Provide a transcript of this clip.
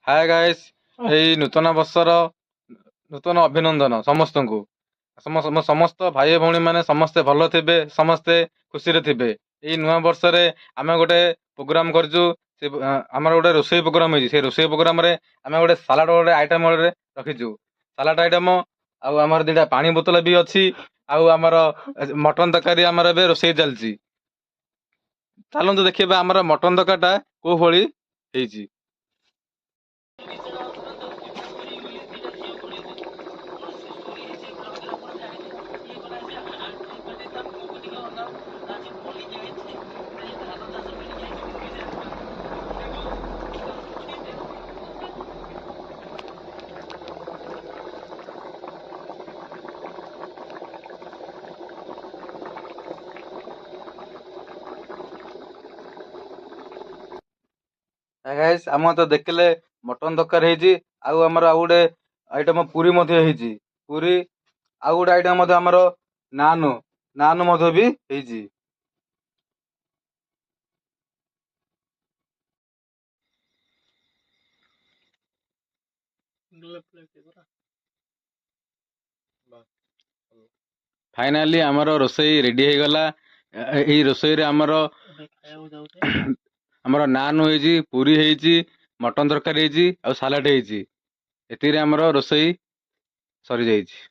Hi guys एई नूतन वर्षर नूतन अभिनंदन समस्तଙ୍କୁ समस्त भाई भौणी माने समस्ते भल थिबे समस्ते खुशी रे थिबे। एई नुआ वर्ष रे आमे गोटे प्रोग्राम करजु से हमर गोटे रोसई प्रोग्राम होई से रोसई प्रोग्राम रे आमे गोटे सलाड गोटे आइटम रे रखिजु सलाड आइटम आउ हमर दिटा पानी बोतल भी अछि आउ हमर मटन तकारी हमर बे रोसई चलची। चलंतु देखिबा हमर मटन तकाटा को भଳି हेची। गाइस हम तो देखले मटन तरकारी हेची आउ हमर आउ गोटे आइटम पूरी मध्य हेची पूरी आउ गोटे आइटम मध्य हमर नान नान मध्य भी हेची। फाइनाली हमर रोसई रेडी हे गला। एई रोसई रे हमर हमर नान हेची पूरी हेची मटन तरकारी हेची आउ सालाड हेची। एतिरे हमर रोसई सरी जाइछि।